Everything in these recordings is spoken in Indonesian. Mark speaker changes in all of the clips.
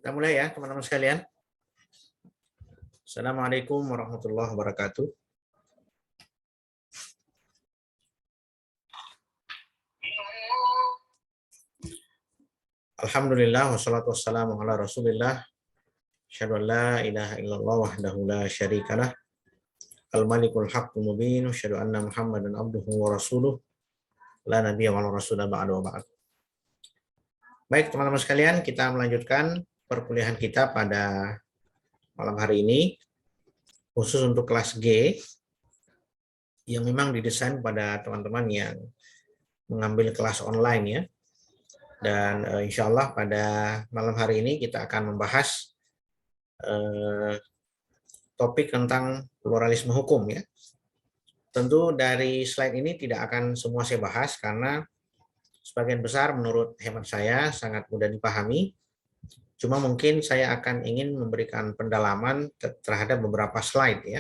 Speaker 1: Kita mulai ya teman-teman sekalian. Assalamualaikum warahmatullahi wabarakatuh. Alhamdulillah wassalatu wassalamu ala Rasulillah. Asyhadu an la ilaha illallah wahdahu la syarikalah. Al-Malikul Haqqul Mubin. Asyhadu anna Muhammadan abduhu wa rasuluh. La nabiyya wa la rasula ba'du wa ba'd. Baik teman-teman sekalian, kita melanjutkan perkuliahan kita pada malam hari ini khusus untuk kelas G yang memang didesain pada teman-teman yang mengambil kelas online ya. Dan insya Allah pada malam hari ini kita akan membahas topik tentang pluralisme hukum ya. Tentu dari slide ini tidak akan semua saya bahas karena sebagian besar menurut hemat saya sangat mudah dipahami. Cuma mungkin saya akan ingin memberikan pendalaman terhadap beberapa slide ya,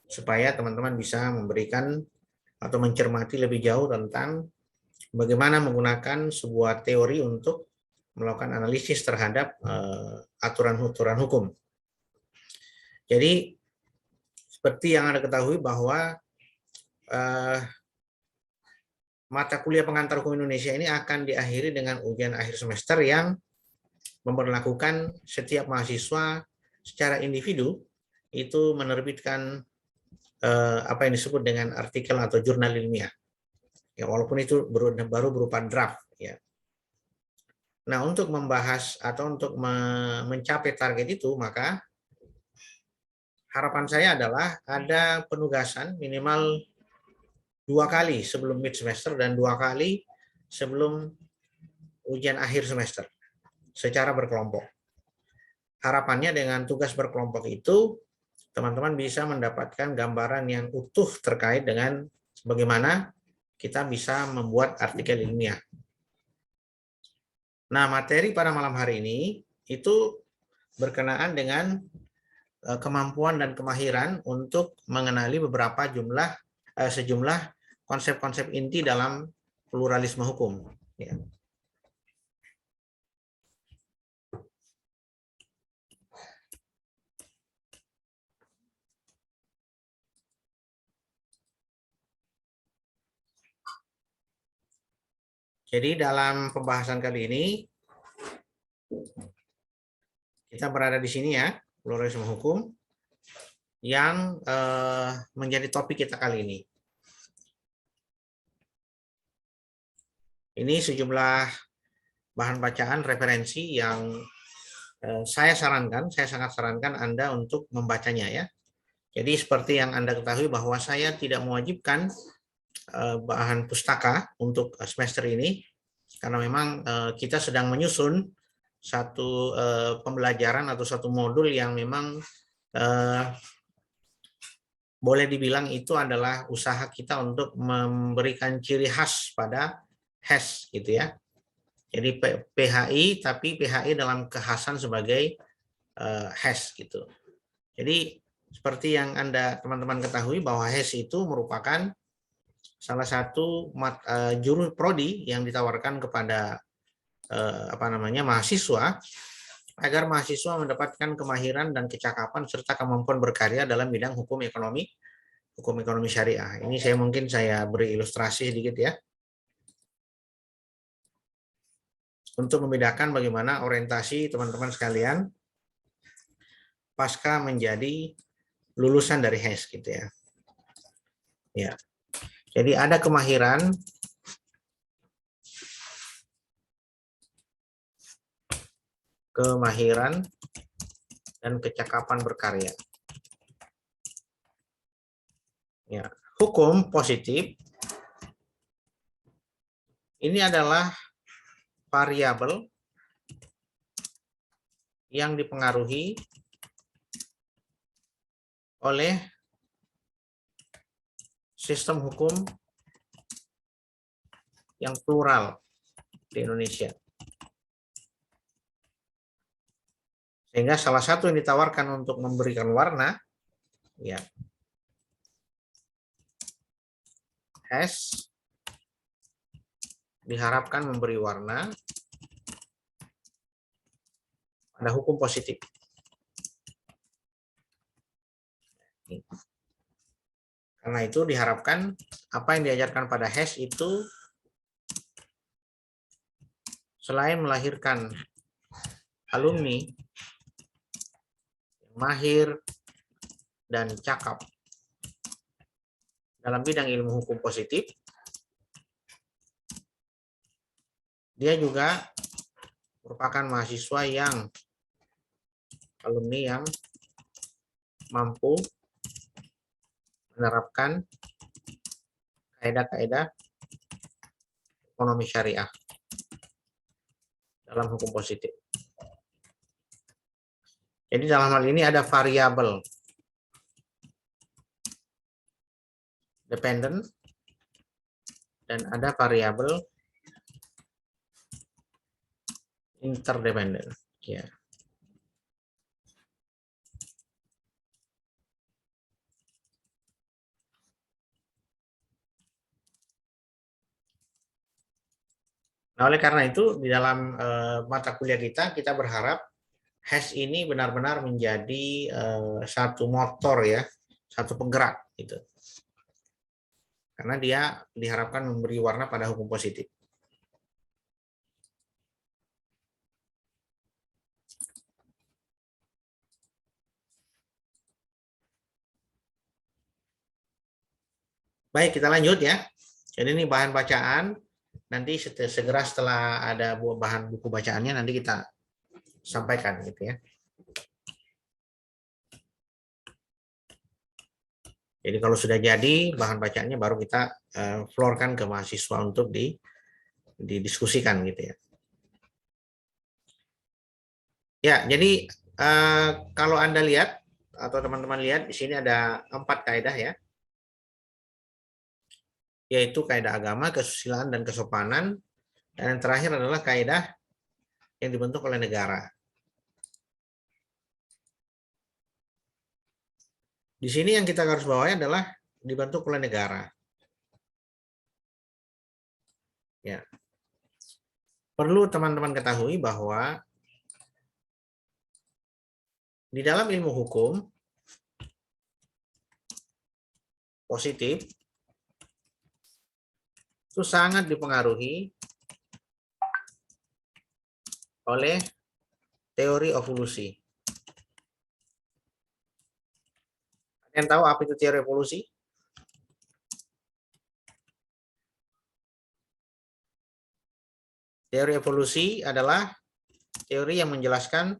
Speaker 1: supaya teman-teman bisa memberikan atau mencermati lebih jauh tentang bagaimana menggunakan sebuah teori untuk melakukan analisis terhadap aturan-aturan hukum. Jadi seperti yang Anda ketahui bahwa mata kuliah pengantar hukum Indonesia ini akan diakhiri dengan ujian akhir semester yang memperlakukan setiap mahasiswa secara individu itu menerbitkan apa yang disebut dengan artikel atau jurnal ilmiah. Ya, walaupun itu baru berupa draft ya. Nah, untuk membahas atau untuk mencapai target itu, maka harapan saya adalah ada penugasan minimal 2 kali sebelum mid semester dan 2 kali sebelum ujian akhir semester secara berkelompok. Harapannya dengan tugas berkelompok itu, teman-teman bisa mendapatkan gambaran yang utuh terkait dengan bagaimana kita bisa membuat artikel ilmiah. Nah, materi pada malam hari ini itu berkenaan dengan kemampuan dan kemahiran untuk mengenali beberapa sejumlah konsep-konsep inti dalam pluralisme hukum. Ya. Jadi dalam pembahasan kali ini kita berada di sini ya, pluralisme hukum yang menjadi topik kita kali ini. Ini sejumlah bahan bacaan referensi yang saya sangat sarankan Anda untuk membacanya ya. Jadi seperti yang Anda ketahui bahwa saya tidak mewajibkan bahan pustaka untuk semester ini karena memang kita sedang menyusun satu pembelajaran atau satu modul yang memang boleh dibilang itu adalah usaha kita untuk memberikan ciri khas pada HES gitu ya. Jadi PHI tapi PHI dalam kekhasan sebagai HES gitu. Jadi seperti yang teman-teman ketahui bahwa HES itu merupakan salah satu juru prodi yang ditawarkan kepada mahasiswa agar mahasiswa mendapatkan kemahiran dan kecakapan serta kemampuan berkarya dalam bidang hukum ekonomi syariah. Ini saya beri ilustrasi sedikit ya. Untuk membedakan bagaimana orientasi teman-teman sekalian pasca menjadi lulusan dari HES gitu ya. Ya. Jadi ada kemahiran dan kecakapan berkarya. Ya, hukum positif ini adalah variabel yang dipengaruhi oleh sistem hukum yang plural di Indonesia. Sehingga salah satu yang ditawarkan untuk memberikan warna, ya, HES diharapkan memberi warna pada hukum positif. Karena itu diharapkan apa yang diajarkan pada Hess itu selain melahirkan alumni yang mahir dan cakap dalam bidang ilmu hukum positif, dia juga merupakan mahasiswa yang alumni yang mampu menerapkan kaidah-kaidah ekonomi syariah dalam hukum positif. Jadi dalam hal ini ada variabel dependent dan ada variabel interdependent. Ya. Nah, oleh karena itu di dalam mata kuliah kita berharap Hess ini benar-benar menjadi satu motor ya, satu penggerak gitu. Karena dia diharapkan memberi warna pada hukum positif. Baik, kita lanjut ya. Jadi ini bahan bacaan. Nanti segera setelah ada bahan buku bacaannya nanti kita sampaikan gitu ya. Jadi kalau sudah jadi bahan bacaannya baru kita floorkan ke mahasiswa untuk didiskusikan gitu ya. Ya, jadi kalau Anda lihat atau teman-teman lihat di sini ada 4 kaidah ya. Yaitu kaidah agama, kesusilaan dan kesopanan, dan yang terakhir adalah kaidah yang dibentuk oleh negara. Di sini yang kita harus bawahi adalah dibentuk oleh negara. Ya. Perlu teman-teman ketahui bahwa di dalam ilmu hukum positif itu sangat dipengaruhi oleh teori evolusi. Ada yang tahu apa itu teori evolusi? Teori evolusi adalah teori yang menjelaskan,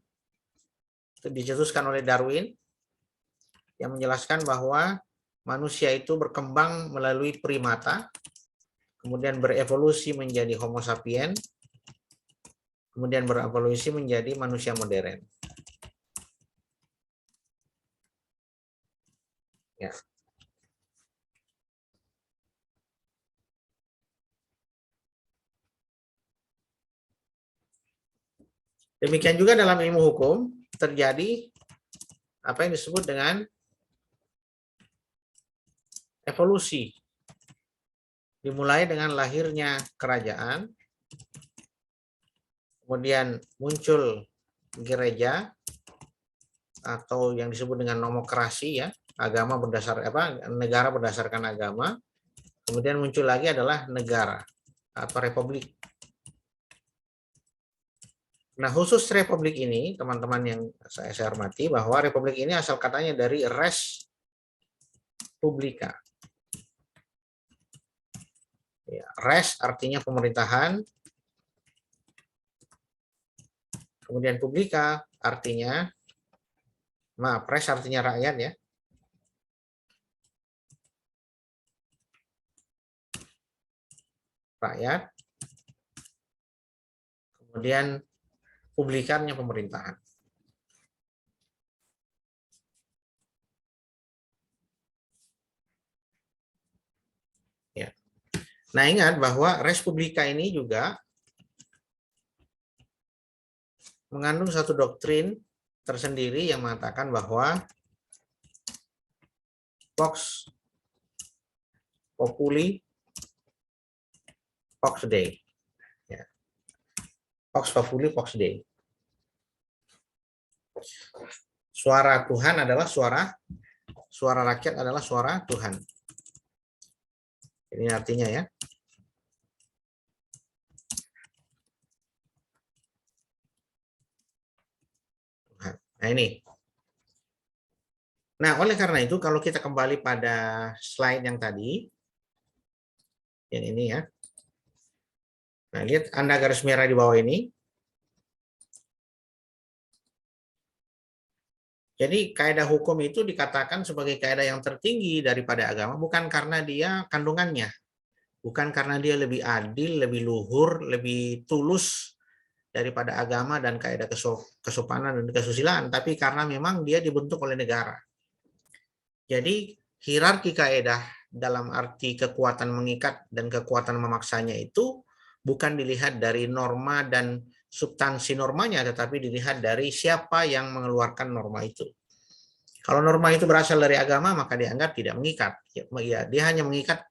Speaker 1: dicetuskan oleh Darwin, yang menjelaskan bahwa manusia itu berkembang melalui primata, kemudian berevolusi menjadi Homo sapiens, kemudian berevolusi menjadi manusia modern. Ya. Demikian juga dalam ilmu hukum terjadi apa yang disebut dengan evolusi. Dimulai dengan lahirnya kerajaan, kemudian muncul gereja atau yang disebut dengan nomokrasi ya, agama negara berdasarkan agama. Kemudian muncul lagi adalah negara atau republik. Nah, khusus republik ini, teman-teman yang saya hormati, bahwa republik ini asal katanya dari res publica. Ya, res artinya pemerintahan, kemudian publica artinya, res artinya rakyat ya. Rakyat, kemudian publikannya pemerintahan. Ya. Nah, ingat bahwa res publica ini juga mengandung satu doktrin tersendiri yang mengatakan bahwa Vox Populi Vox Dei. Ya. Vox Populi Vox Dei. Suara Tuhan adalah suara rakyat adalah suara Tuhan. Ini artinya ya. Nah ini. Nah, oleh karena itu kalau kita kembali pada slide yang tadi, yang ini ya. Nah, lihat Anda garis merah di bawah ini. Jadi kaidah hukum itu dikatakan sebagai kaidah yang tertinggi daripada agama bukan karena dia kandungannya, bukan karena dia lebih adil, lebih luhur, lebih tulus daripada agama dan kaidah kesopanan dan kesusilaan, tapi karena memang dia dibentuk oleh negara. Jadi hierarki kaidah dalam arti kekuatan mengikat dan kekuatan memaksanya itu bukan dilihat dari norma dan substansi normanya, tetapi dilihat dari siapa yang mengeluarkan norma itu. Kalau norma itu berasal dari agama, maka dianggap tidak mengikat. Ya, dia hanya mengikat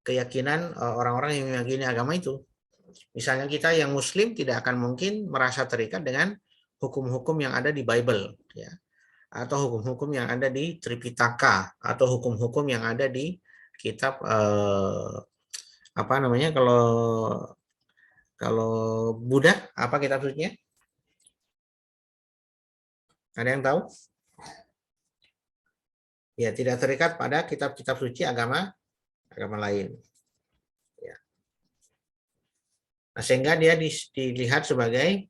Speaker 1: keyakinan orang-orang yang meyakini agama itu. Misalnya kita yang Muslim tidak akan mungkin merasa terikat dengan hukum-hukum yang ada di Bible, ya, atau hukum-hukum yang ada di Tripitaka, atau hukum-hukum yang ada di kitab apa namanya kalau Buddha apa kitab sucinya? Ada yang tahu? Ya, tidak terikat pada kitab-kitab suci agama lain. Ya. Nah, sehingga dia dilihat sebagai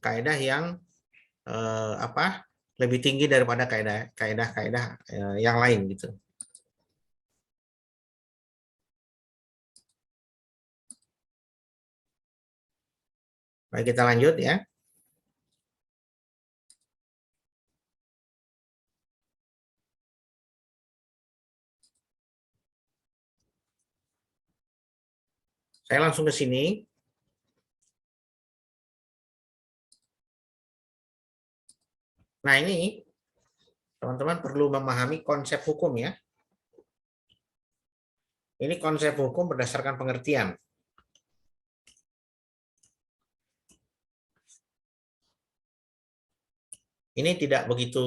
Speaker 1: kaidah yang lebih tinggi daripada kaidah yang lain gitu. Baik, kita lanjut ya. Saya langsung ke sini. Nah, ini teman-teman perlu memahami konsep hukum ya. Ini konsep hukum berdasarkan pengertian. Ini tidak begitu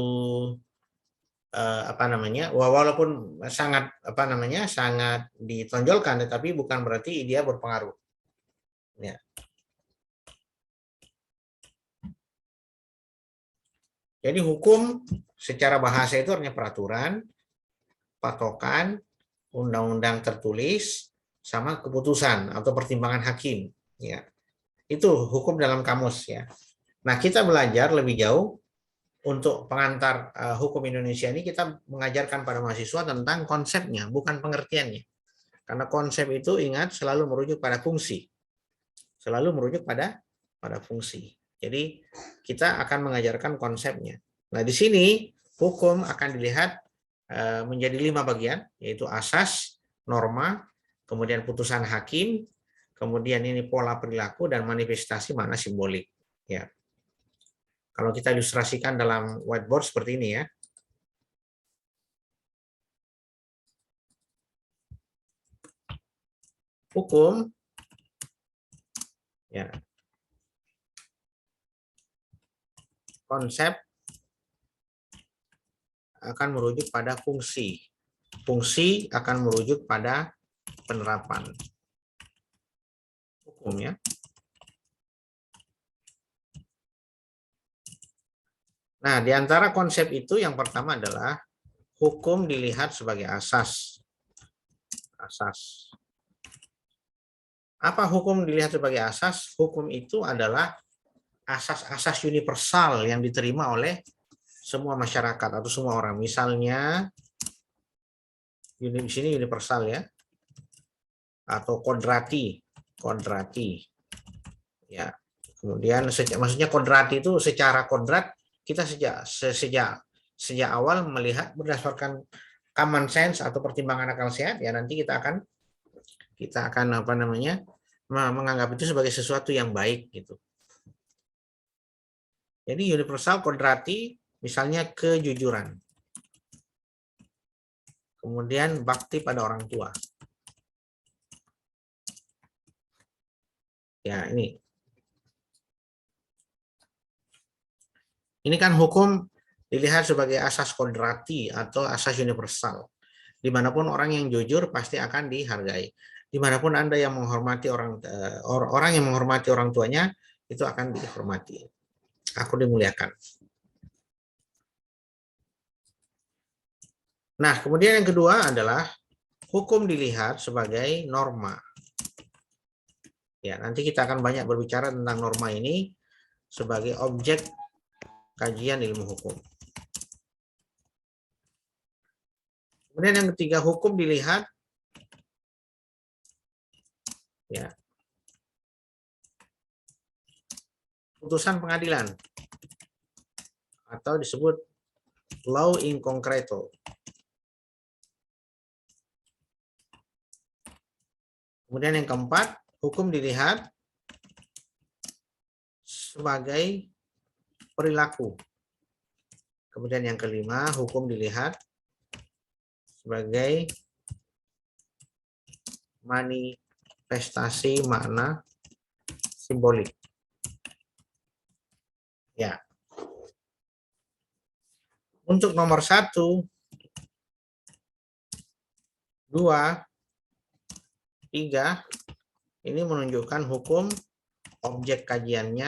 Speaker 1: walaupun sangat ditonjolkan, tetapi bukan berarti dia berpengaruh. Ya. Jadi hukum secara bahasa itu artinya peraturan, patokan, undang-undang tertulis, sama keputusan atau pertimbangan hakim. Ya. Itu hukum dalam kamus ya. Nah, kita belajar lebih jauh untuk pengantar hukum Indonesia ini, kita mengajarkan pada mahasiswa tentang konsepnya, bukan pengertiannya. Karena konsep itu ingat selalu merujuk pada fungsi. Selalu merujuk pada fungsi. Jadi kita akan mengajarkan konsepnya. Nah, di sini hukum akan dilihat menjadi 5 bagian, yaitu asas, norma, kemudian putusan hakim, kemudian ini pola perilaku dan manifestasi makna simbolik. Ya. Kalau kita ilustrasikan dalam whiteboard seperti ini ya. Hukum ya. Konsep akan merujuk pada fungsi. Fungsi akan merujuk pada penerapan hukumnya. Nah, di antara konsep itu yang pertama adalah hukum dilihat sebagai asas. Asas. Apa hukum dilihat sebagai asas? Hukum itu adalah asas-asas universal yang diterima oleh semua masyarakat atau semua orang. Misalnya di sini universal ya, atau kodrati. Ya. Kemudian maksudnya kodrati itu secara kodrat kita sejak awal melihat berdasarkan common sense atau pertimbangan akal sehat ya, nanti kita akan menganggap itu sebagai sesuatu yang baik gitu. Jadi universal kodrati misalnya kejujuran. Kemudian bakti pada orang tua. Ya, ini. Ini kan hukum dilihat sebagai asas kodrati atau asas universal. Dimanapun orang yang jujur pasti akan dihargai. Dimanapun Anda yang menghormati orang yang menghormati orang tuanya, itu akan dihormati. Aku dimuliakan. Nah, kemudian yang kedua adalah hukum dilihat sebagai norma. Ya, nanti kita akan banyak berbicara tentang norma ini sebagai objek kajian ilmu hukum. Kemudian yang ketiga, hukum dilihat ya putusan pengadilan atau disebut law in concreto. Kemudian yang keempat, hukum dilihat sebagai perilaku. Kemudian yang kelima, hukum dilihat sebagai manifestasi makna simbolik. Ya. Untuk nomor 1, 2, 3, ini menunjukkan hukum objek kajiannya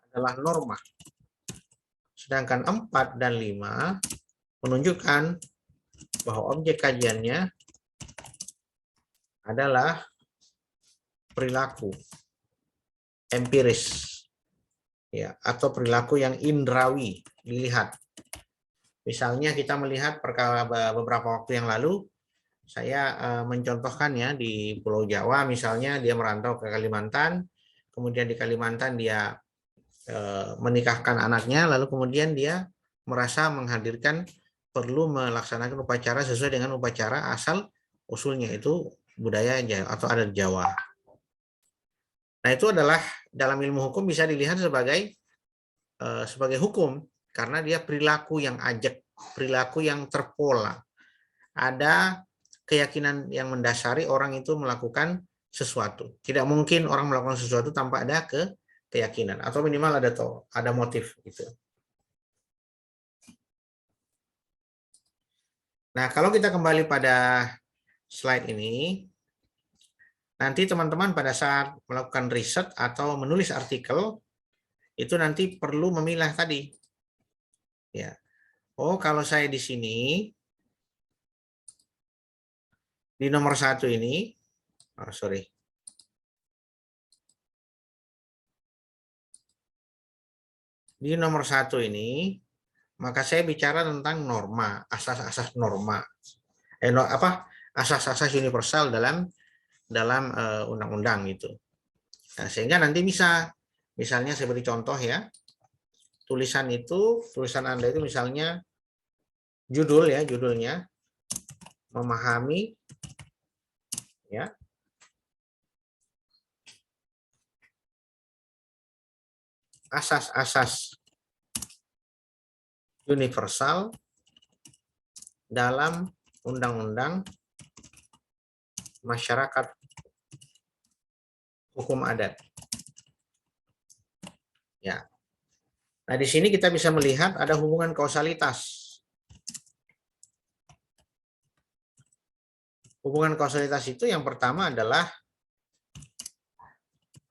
Speaker 1: adalah norma. Sedangkan 4 dan 5 menunjukkan bahwa objek kajiannya adalah perilaku empiris, ya, atau perilaku yang indrawi dilihat. Misalnya kita melihat perkara beberapa waktu yang lalu, saya mencontohkan ya di Pulau Jawa, misalnya dia merantau ke Kalimantan, kemudian di Kalimantan dia menikahkan anaknya, lalu kemudian dia merasa menghadirkan perlu melaksanakan upacara sesuai dengan upacara asal usulnya, itu budaya Jawa atau adat Jawa. Nah, itu adalah dalam ilmu hukum bisa dilihat sebagai hukum karena dia perilaku yang ajak, perilaku yang terpola. Ada keyakinan yang mendasari orang itu melakukan sesuatu. Tidak mungkin orang melakukan sesuatu tanpa ada keyakinan atau minimal ada motif gitu. Nah, kalau kita kembali pada slide ini, nanti teman-teman pada saat melakukan riset atau menulis artikel itu nanti perlu memilah tadi. Ya. Oh, kalau saya di sini di nomor 1 ini, di nomor 1 ini, maka saya bicara tentang norma, asas-asas norma, asas-asas universal dalam undang-undang itu. Nah, sehingga nanti bisa, misalnya saya beri contoh ya, tulisan Anda itu misalnya judulnya memahami ya asas-asas universal dalam undang-undang masyarakat hukum adat. Ya. Nah, di sini kita bisa melihat ada hubungan kausalitas. Hubungan kausalitas itu yang pertama adalah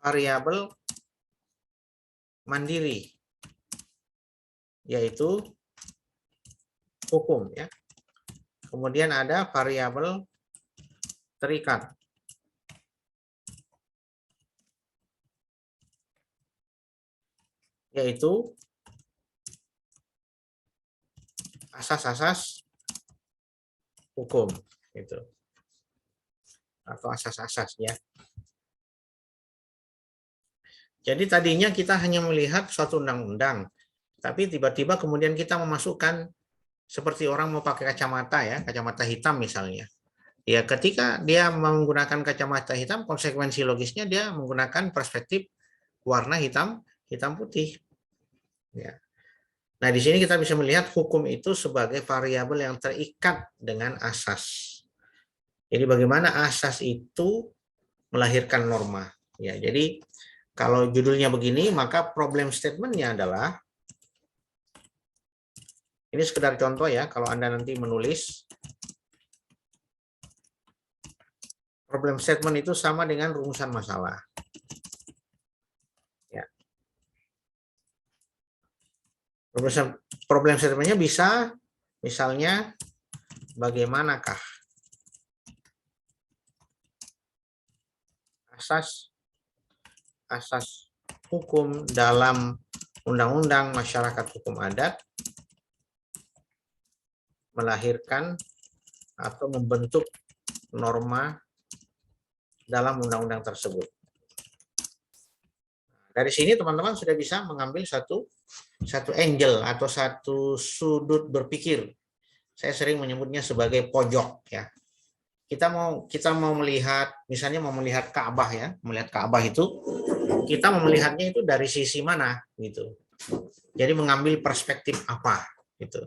Speaker 1: variabel mandiri, yaitu hukum ya. Kemudian ada variabel terikat, yaitu asas-asas hukum itu, atau asas-asas ya. Jadi tadinya kita hanya melihat suatu undang-undang, tapi tiba-tiba kemudian kita memasukkan seperti orang mau pakai kacamata ya, kacamata hitam misalnya. Ya, ketika dia menggunakan kacamata hitam, konsekuensi logisnya dia menggunakan perspektif warna hitam putih. Ya. Nah, di sini kita bisa melihat hukum itu sebagai variabel yang terikat dengan asas. Jadi bagaimana asas itu melahirkan norma. Ya, jadi Kalau judulnya begini, maka problem statement-nya adalah, ini sekedar contoh ya, kalau Anda nanti menulis, problem statement itu sama dengan rumusan masalah. Ya. Problem statement-nya bisa, misalnya, bagaimanakah asas hukum dalam Undang-Undang Masyarakat Hukum Adat melahirkan atau membentuk norma dalam undang-undang tersebut. Dari sini teman-teman sudah bisa mengambil satu angle atau satu sudut berpikir. Saya sering menyebutnya sebagai pojok ya. Kita mau melihat, misalnya mau melihat Ka'bah ya, melihat Ka'bah itu kita mau melihatnya itu dari sisi mana gitu. Jadi mengambil perspektif apa gitu.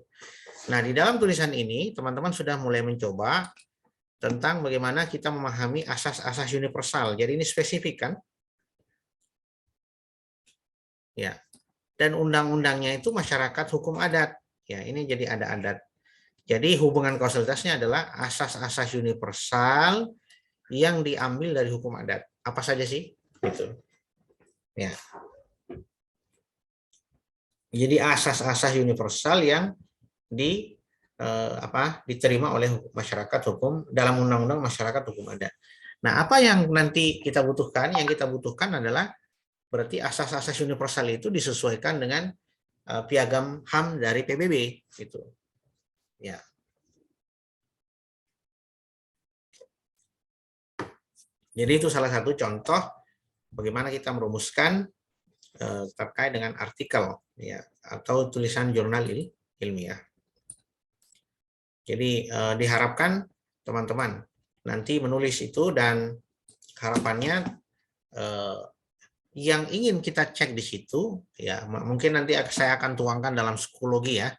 Speaker 1: Nah, di dalam tulisan ini teman-teman sudah mulai mencoba tentang bagaimana kita memahami asas-asas universal. Jadi ini spesifik kan? Ya. Dan undang-undangnya itu masyarakat hukum adat. Ya, ini jadi ada adat. Jadi hubungan kausalitasnya adalah asas-asas universal yang diambil dari hukum adat. Apa saja sih? Gitu. Ya. Jadi asas-asas universal yang diterima oleh masyarakat hukum dalam undang-undang masyarakat hukum adat. Nah, apa yang nanti kita butuhkan? Yang kita butuhkan adalah berarti asas-asas universal itu disesuaikan dengan piagam HAM dari PBB gitu. Ya. Jadi itu salah satu contoh bagaimana kita merumuskan terkait dengan artikel ya atau tulisan jurnal ilmiah. Jadi diharapkan teman-teman nanti menulis itu dan harapannya yang ingin kita cek di situ ya mungkin nanti saya akan tuangkan dalam psikologi ya.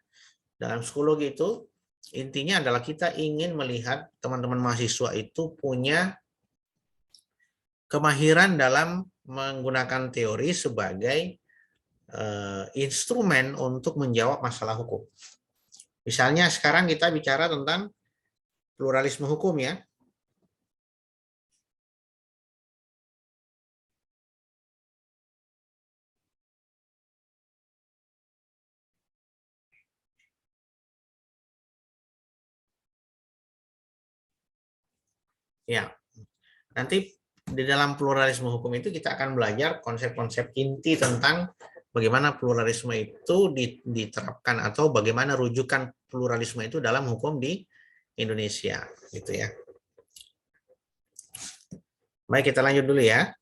Speaker 1: Dalam psikologi itu intinya adalah kita ingin melihat teman-teman mahasiswa itu punya kemahiran dalam menggunakan teori sebagai instrumen untuk menjawab masalah hukum. Misalnya sekarang kita bicara tentang pluralisme hukum ya. Ya, nanti di dalam pluralisme hukum itu kita akan belajar konsep-konsep inti tentang bagaimana pluralisme itu diterapkan atau bagaimana rujukan pluralisme itu dalam hukum di Indonesia, gitu ya. Baik, kita lanjut dulu ya.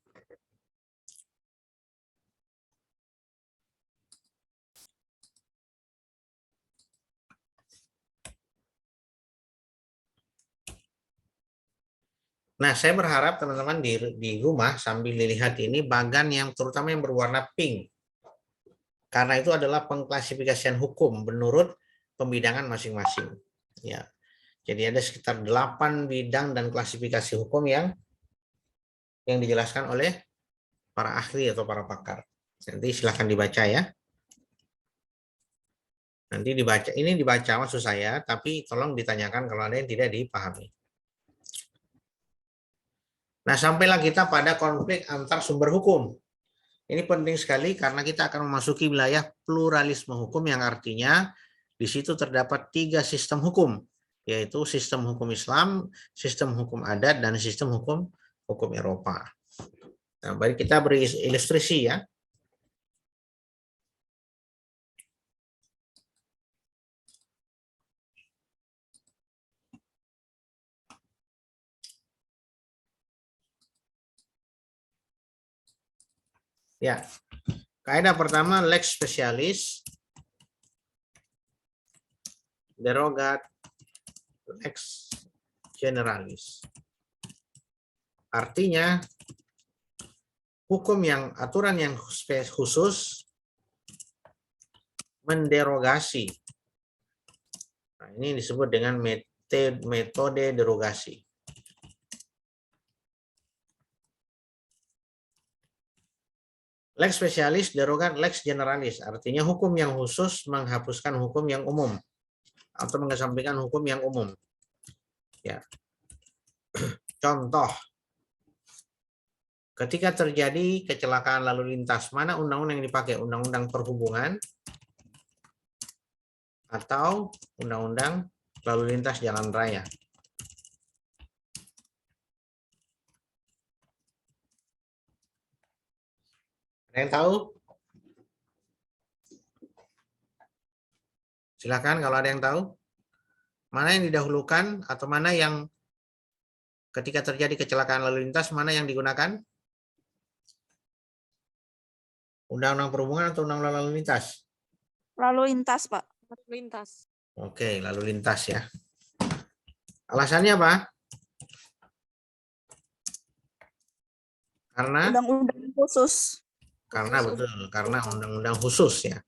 Speaker 1: Nah, saya berharap teman-teman di rumah sambil dilihat ini bagan yang terutama yang berwarna pink. Karena itu adalah pengklasifikasian hukum menurut pembidangan masing-masing. Ya. Jadi ada sekitar 8 bidang dan klasifikasi hukum yang dijelaskan oleh para ahli atau para pakar. Nanti silahkan dibaca ya. Nanti dibaca, ini dibaca maksud saya, tapi tolong ditanyakan kalau ada yang tidak dipahami. Nah, sampailah kita pada konflik antar sumber hukum. Ini penting sekali karena kita akan memasuki wilayah pluralisme hukum yang artinya di situ terdapat 3 sistem hukum, yaitu sistem hukum Islam, sistem hukum adat, dan sistem hukum Eropa. Nah, mari kita beri ilustrasi ya. Ya, kaidah pertama lex specialis, derogat, lex generalis. Artinya aturan yang khusus menderogasi. Nah, ini disebut dengan metode derogasi. Lex spesialis derogat lex generalis, artinya hukum yang khusus menghapuskan hukum yang umum atau mengesampingkan hukum yang umum. Ya. Contoh, ketika terjadi kecelakaan lalu lintas, mana undang-undang yang dipakai? Undang-undang perhubungan atau undang-undang lalu lintas jalan raya? Ada yang tahu? Silakan kalau ada yang tahu. Mana yang didahulukan atau mana yang ketika terjadi kecelakaan lalu lintas, mana yang digunakan? Undang-undang perhubungan atau undang-undang lalu lintas?
Speaker 2: Lalu lintas, Pak.
Speaker 3: Lalu lintas.
Speaker 1: Oke, lalu lintas ya. Alasannya apa? Karena
Speaker 2: Undang-undang khusus.
Speaker 1: betul, karena undang-undang khusus ya.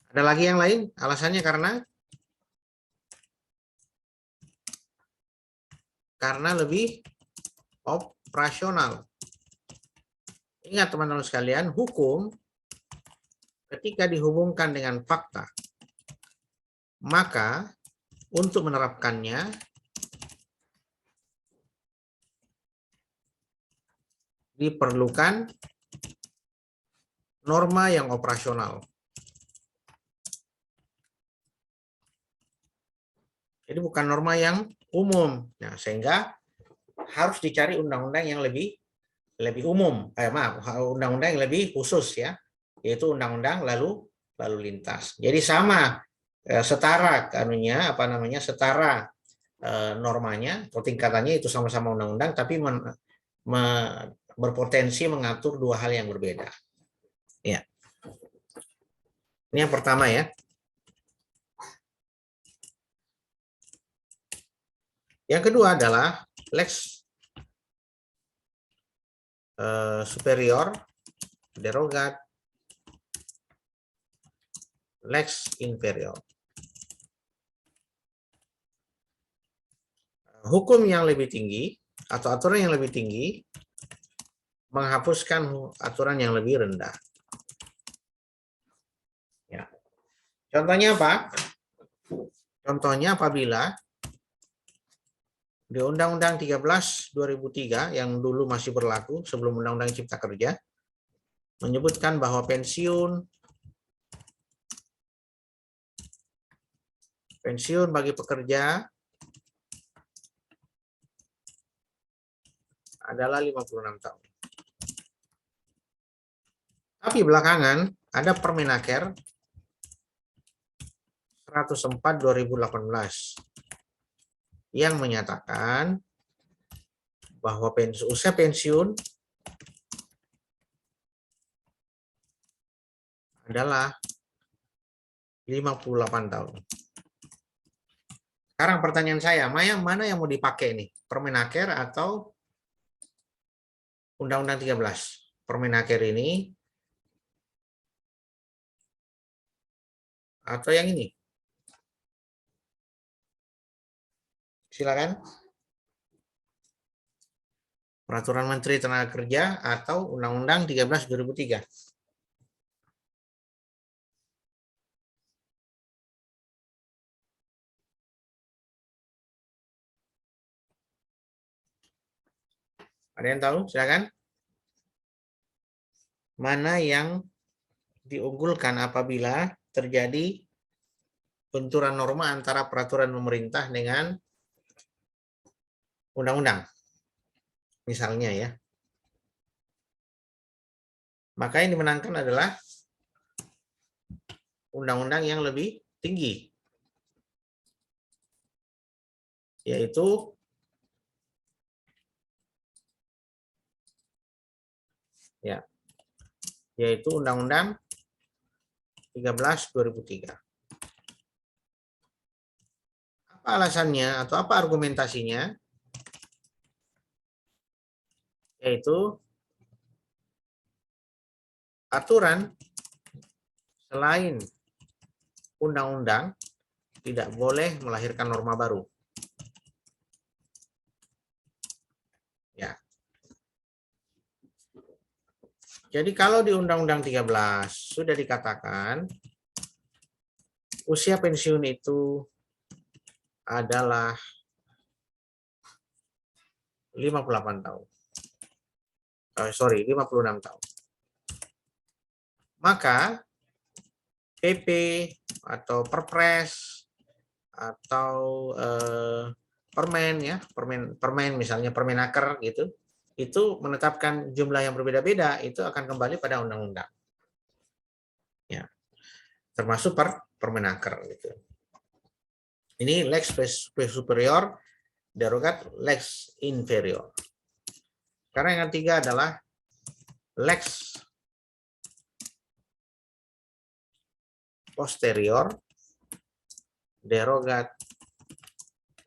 Speaker 1: Ada lagi yang lain? Alasannya karena lebih operasional. Ingat teman-teman sekalian, hukum ketika dihubungkan dengan fakta, maka untuk menerapkannya diperlukan norma yang operasional. Jadi bukan norma yang umum. Nah, sehingga harus dicari undang-undang yang lebih umum. Undang-undang yang lebih khusus ya, yaitu undang-undang lalu lintas. Jadi sama, setara setara normanya atau tingkatannya itu sama-sama undang-undang, tapi berpotensi mengatur dua hal yang berbeda. Ya. Ini yang pertama ya. Yang kedua adalah lex superior derogat lex inferior. Hukum yang lebih tinggi atau aturan yang lebih tinggi menghapuskan aturan yang lebih rendah. Ya. Contohnya apa? Contohnya apabila di Undang-Undang 13 2003 yang dulu masih berlaku sebelum Undang-Undang Cipta Kerja menyebutkan bahwa pensiun bagi pekerja adalah 56 tahun. Tapi belakangan ada Permenaker 104 2018 yang menyatakan bahwa usia pensiun adalah 58 tahun. Sekarang pertanyaan saya, mana yang mau dipakai nih? Permenaker atau Undang-Undang 13? Permenaker ini atau yang ini? Silakan. Peraturan Menteri Tenaga Kerja atau Undang-Undang 13 2003. Ada yang tahu? Silakan. Mana yang diunggulkan apabila terjadi benturan norma antara peraturan pemerintah dengan undang-undang? Misalnya ya. Maka yang dimenangkan adalah undang-undang yang lebih tinggi, yaitu Undang-Undang 13 2003. Apa alasannya atau apa argumentasinya? Yaitu aturan selain undang-undang tidak boleh melahirkan norma baru. Ya. Jadi kalau di Undang-Undang 13 sudah dikatakan usia pensiun itu adalah 58 tahun. 56 tahun. Maka PP atau Perpres atau permen ya, permen misalnya Permenaker gitu, itu menetapkan jumlah yang berbeda-beda, itu akan kembali pada undang-undang. Ya. Termasuk Permenaker gitu. Ini lex superior derogat lex inferior. Karena yang ketiga adalah lex posterior derogat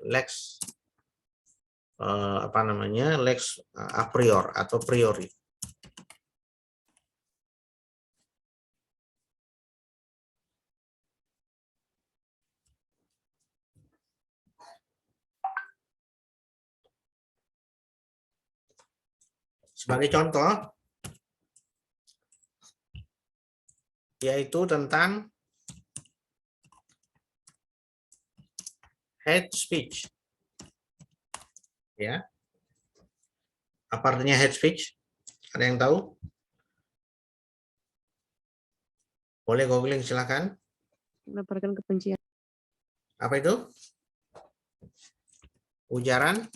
Speaker 1: lex lex a prior atau priori. Sebagai contoh, yaitu tentang hate speech. Ya. Apa artinya hate speech? Ada yang tahu? Boleh googling silakan.
Speaker 3: Melaporkan kebencian.
Speaker 1: Apa itu? Ujaran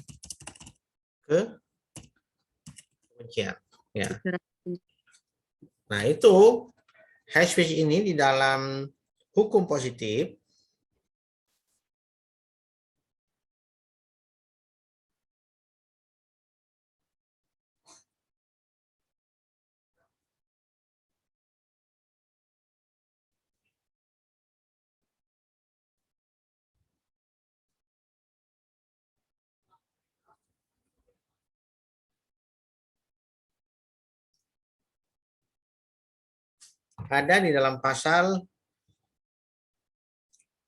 Speaker 1: kebencian. Ya. Nah, itu hate speech ini di dalam hukum positif ada di dalam pasal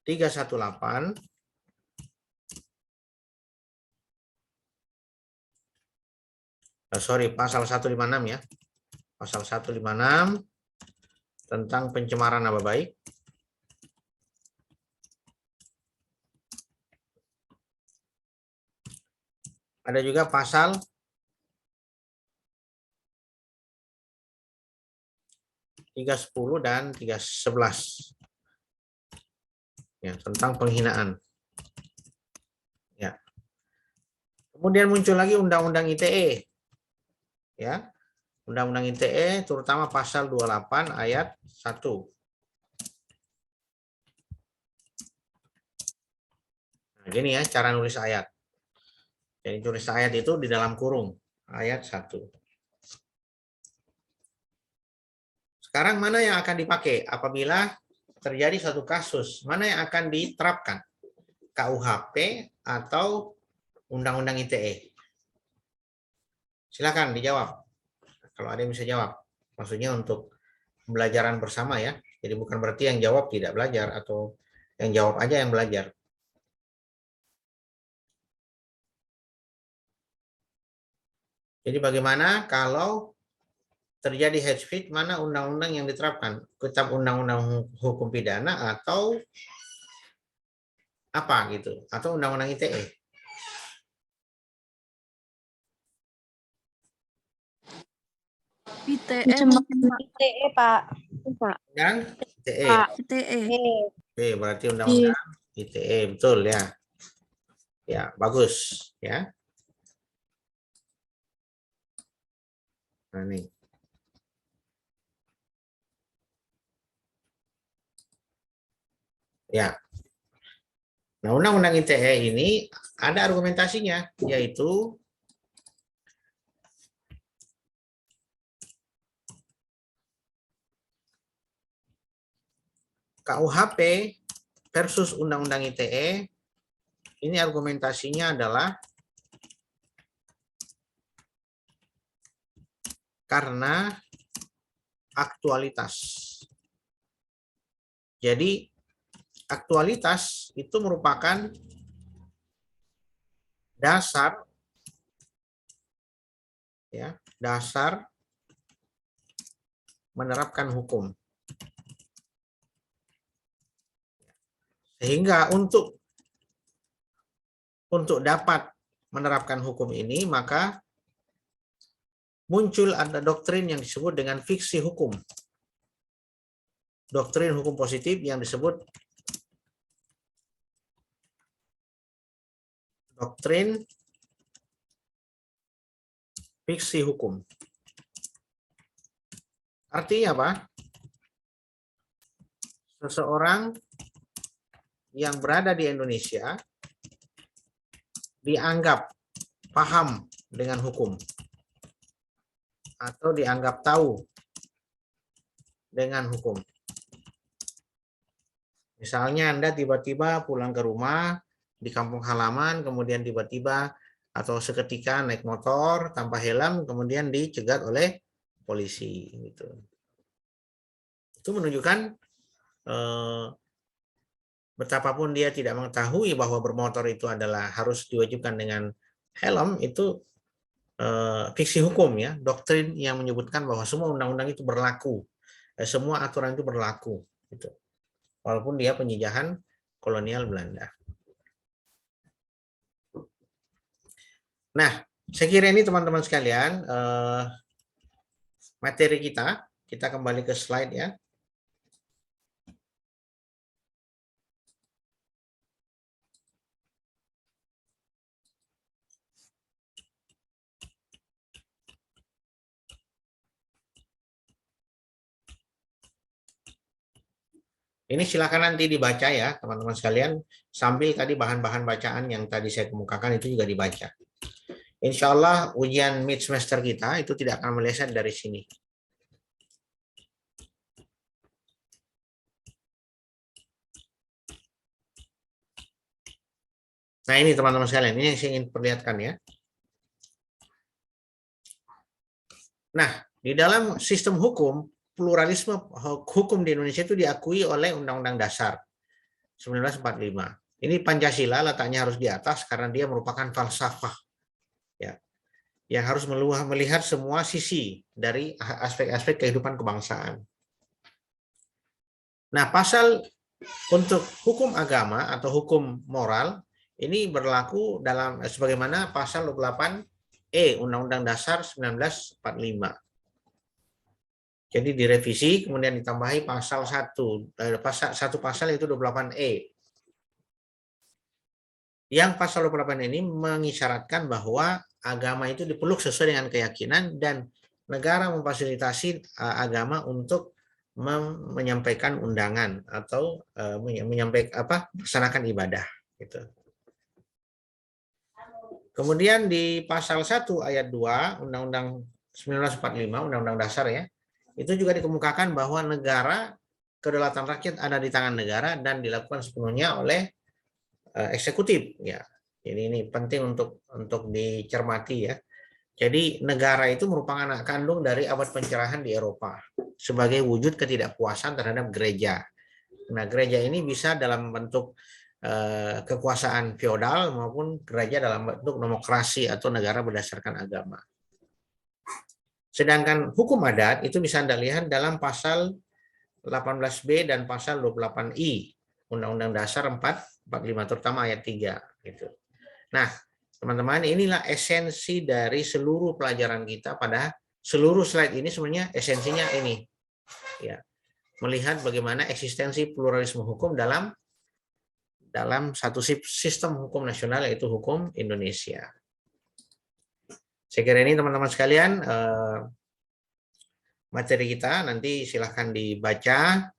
Speaker 1: 318 pasal 156 ya. Pasal 156 tentang pencemaran nama baik. Ada juga pasal 310 dan 311 ya, tentang penghinaan. Ya. Kemudian muncul lagi Undang-Undang ITE. Ya. Undang-Undang ITE terutama pasal 28 ayat 1. Nah, gini ya cara nulis ayat. Jadi tulis ayat itu di dalam kurung ayat 1. Sekarang mana yang akan dipakai apabila terjadi satu kasus? Mana yang akan diterapkan? KUHP atau Undang-Undang ITE? Silakan dijawab. Kalau ada yang bisa jawab. Maksudnya untuk pembelajaran bersama ya. Jadi bukan berarti yang jawab tidak belajar atau yang jawab aja yang belajar. Jadi bagaimana kalau terjadi hate speech, mana undang-undang yang diterapkan? Kitab undang-undang hukum pidana atau apa gitu? Atau undang-undang ITE?
Speaker 2: ITE mungkin, Pak.
Speaker 4: ITE, Pak.
Speaker 3: Pak.
Speaker 1: Dan ITE.
Speaker 4: Pak.
Speaker 2: ITE.
Speaker 1: Oke, berarti undang-undang ITE betul ya. Ya, bagus ya. Nah, nih. Ya. Nah, undang-undang ITE ini ada argumentasinya, yaitu KUHP versus undang-undang ITE. Ini argumentasinya adalah karena aktualitas. Jadi aktualitas itu merupakan dasar ya, dasar menerapkan hukum. Sehingga untuk dapat menerapkan hukum ini, maka muncul ada doktrin yang disebut dengan fiksi hukum. Doktrin hukum positif yang disebut doktrin fiksi hukum. Artinya apa? Seseorang yang berada di Indonesia dianggap paham dengan hukum atau dianggap tahu dengan hukum. Misalnya Anda tiba-tiba pulang ke rumah di kampung halaman, kemudian tiba-tiba atau seketika naik motor tanpa helm, kemudian dicegat oleh polisi. Gitu. Itu menunjukkan betapapun dia tidak mengetahui bahwa bermotor itu adalah harus diwajibkan dengan helm, itu fiksi hukum ya, doktrin yang menyebutkan bahwa semua undang-undang itu berlaku, semua aturan itu berlaku, gitu. Walaupun dia penjajahan kolonial Belanda. Nah, saya kira ini teman-teman sekalian materi kita kembali ke slide ya. Ini silakan nanti dibaca ya teman-teman sekalian, sambil tadi bahan-bahan bacaan yang tadi saya kemukakan itu juga dibaca. Insya Allah ujian mid semester kita itu tidak akan meleset dari sini. Nah ini teman-teman sekalian, ini yang saya ingin perlihatkan ya. Nah, di dalam sistem hukum, pluralisme hukum di Indonesia itu diakui oleh Undang-Undang Dasar 1945. Ini Pancasila letaknya harus di atas karena dia merupakan falsafah ya, yang harus melihat semua sisi dari aspek-aspek kehidupan kebangsaan. Nah, pasal untuk hukum agama atau hukum moral ini berlaku dalam sebagaimana pasal 28E Undang-Undang Dasar 1945. Jadi direvisi kemudian ditambahi pasal 1. Satu pasal itu 28E. Yang pasal 28 ini mengisyaratkan bahwa agama itu dipeluk sesuai dengan keyakinan dan negara memfasilitasi agama untuk menyampaikan undangan atau melaksanakan ibadah gitu. Kemudian di pasal 1 ayat 2 Undang-Undang 1945 Undang-Undang Dasar ya, itu juga dikemukakan bahwa negara, kedaulatan rakyat ada di tangan negara dan dilakukan sepenuhnya oleh eksekutif ya. Ini penting untuk dicermati ya. Jadi negara itu merupakan anak kandung dari abad pencerahan di Eropa sebagai wujud ketidakpuasan terhadap gereja. Nah, gereja ini bisa dalam bentuk kekuasaan feodal maupun gereja dalam bentuk demokrasi atau negara berdasarkan agama. Sedangkan hukum adat itu bisa Anda lihat dalam pasal 18B dan pasal 28I Undang-Undang Dasar 45 terutama ayat 3 gitu. Nah, teman-teman, inilah esensi dari seluruh pelajaran kita pada seluruh slide ini sebenarnya esensinya ini. Ya. Melihat bagaimana eksistensi pluralisme hukum dalam satu sistem hukum nasional yaitu hukum Indonesia. Saya kira ini teman-teman sekalian materi kita, nanti silahkan dibaca.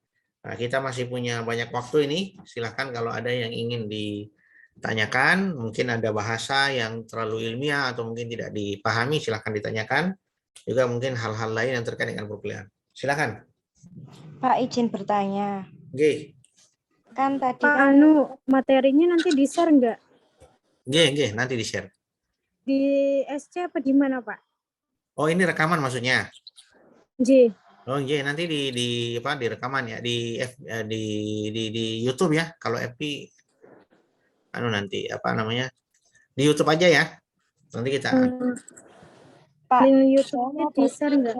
Speaker 1: Nah, kita masih punya banyak waktu ini, silahkan kalau ada yang ingin ditanyakan, mungkin ada bahasa yang terlalu ilmiah atau mungkin tidak dipahami, silahkan ditanyakan. Juga mungkin hal-hal lain yang terkait dengan perkuliahan. Silahkan.
Speaker 4: Pak, izin bertanya.
Speaker 1: Oke.
Speaker 4: Kan tadi
Speaker 3: Pak,
Speaker 4: kan
Speaker 3: materinya nanti di-share nggak?
Speaker 1: Oke, nanti di-share.
Speaker 3: Di SC apa di mana, Pak?
Speaker 1: Oh, ini rekaman maksudnya?
Speaker 3: J.
Speaker 1: Oh iya, nanti di rekaman ya, di YouTube ya. Kalau FB nanti di YouTube aja ya. Nanti kita
Speaker 4: Pak,
Speaker 3: link YouTube-nya di-share nggak?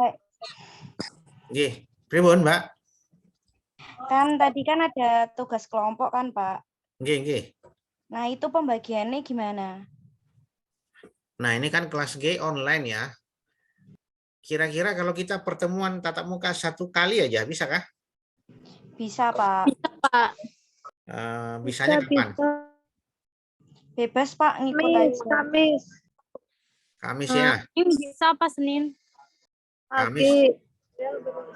Speaker 1: Oke. Pripun, Mbak?
Speaker 4: Kan tadi kan ada tugas kelompok kan, Pak.
Speaker 1: Nggih, nggih.
Speaker 4: Nah, itu pembagiannya gimana?
Speaker 1: Nah, ini kan kelas G online ya. Kira-kira kalau kita pertemuan tatap muka 1 kali aja, bisa kah?
Speaker 4: Bisa, Pak.
Speaker 1: Bisanya kapan?
Speaker 4: Bebas, Pak, ngikut
Speaker 3: Kamis,
Speaker 4: aja.
Speaker 3: Kamis.
Speaker 1: Kamis ya.
Speaker 3: Ini bisa apa Senin?
Speaker 1: Kamis.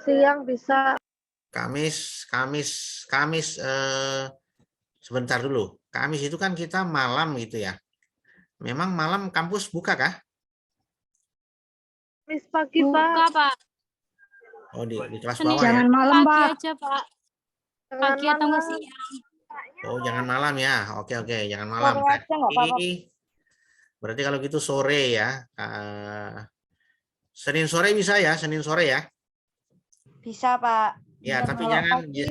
Speaker 3: Siang bisa.
Speaker 1: Kamis sebentar dulu. Kamis itu kan kita malam gitu ya. Memang malam kampus buka kah?
Speaker 3: Kamis pagi,
Speaker 2: Buka, Pak.
Speaker 1: Oh, di kelas
Speaker 2: Senin
Speaker 1: bawah ya.
Speaker 4: Jangan malam,
Speaker 2: Pagi
Speaker 4: Pak.
Speaker 2: aja, Pak. Pagi atau nggak siang.
Speaker 1: Oh, jangan malam ya. Oke, jangan malam.
Speaker 4: Sore aja nggak apa-apa.
Speaker 1: Berarti kalau gitu sore ya. Senin sore bisa ya, Senin sore ya.
Speaker 4: Bisa, Pak.
Speaker 1: Ya, tapi
Speaker 4: Kalau
Speaker 1: jangan
Speaker 4: pagi,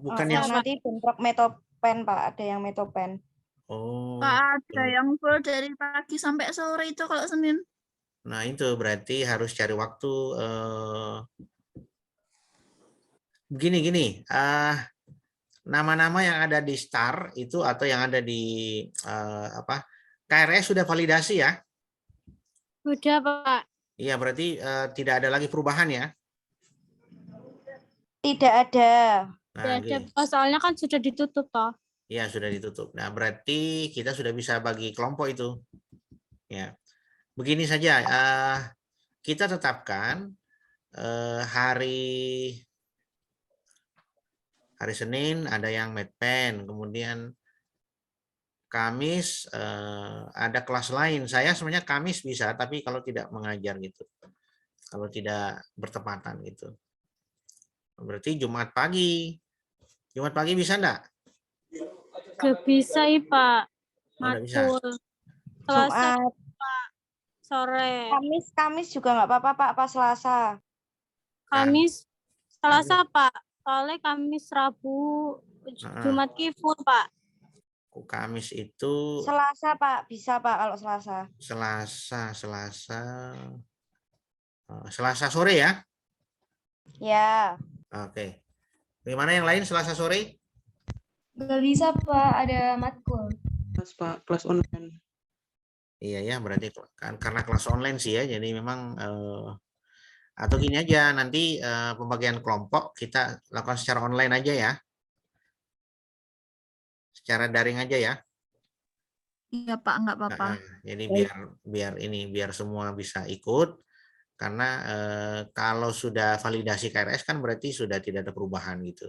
Speaker 1: bukan yang
Speaker 4: nanti bentrok metopen, Pak. Ada yang metopen.
Speaker 1: oh.
Speaker 2: Pak, ada yang full dari pagi sampai sore itu kalau Senin.
Speaker 1: Nah, itu berarti harus cari waktu gini. Nama-nama yang ada di STAR itu atau yang ada di KRS sudah validasi ya?
Speaker 2: Sudah, Pak.
Speaker 1: Iya, berarti tidak ada lagi perubahan ya?
Speaker 4: Tidak ada.
Speaker 1: Nah,
Speaker 2: Tidak ada,
Speaker 1: gini.
Speaker 2: Pak. Soalnya kan sudah ditutup, toh.
Speaker 1: Ya, sudah ditutup. Nah, berarti kita sudah bisa bagi kelompok itu. Ya. Begini saja, kita tetapkan hari Senin ada yang medpen, kemudian Kamis ada kelas lain. Saya sebenarnya Kamis bisa, tapi kalau tidak mengajar gitu, kalau tidak bertepatan gitu. Berarti Jumat pagi bisa enggak?
Speaker 2: Gak bisa, Pak.
Speaker 1: Oh, nggak bisa.
Speaker 2: Matkul. Selasa,
Speaker 4: Jumat.
Speaker 2: Pak. Sore.
Speaker 4: Kamis juga nggak apa-apa, Pak. Pas Selasa.
Speaker 2: Kamis, Selasa, Pak. Soalnya Kamis, Rabu, Jumat Kifur, Pak.
Speaker 1: Kamis itu
Speaker 4: Selasa, Pak. Bisa, Pak, kalau Selasa.
Speaker 1: Selasa sore ya?
Speaker 4: Ya.
Speaker 1: Oke. Bagaimana yang lain Selasa sore?
Speaker 5: Nggak bisa, Pak. Ada matkul.
Speaker 6: Kelas online.
Speaker 1: Iya ya, berarti kan karena kelas online sih ya, jadi memang atau gini aja, nanti pembagian kelompok kita lakukan secara online aja ya, secara daring aja ya.
Speaker 2: Iya, Pak. Nggak apa-apa.
Speaker 1: Jadi biar semua bisa ikut, karena kalau sudah validasi KRS kan berarti sudah tidak ada perubahan gitu.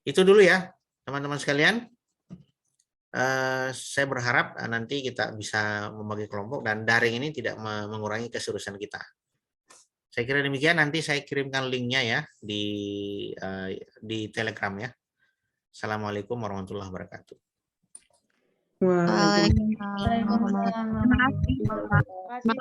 Speaker 1: Itu dulu ya, teman-teman sekalian. Saya berharap nanti kita bisa membagi kelompok dan daring ini tidak mengurangi keseriusan kita. Saya kira demikian, nanti saya kirimkan linknya ya di Telegram ya. Assalamualaikum warahmatullahi wabarakatuh.
Speaker 6: Waalaikumsalam.
Speaker 2: Terima kasih, Pak.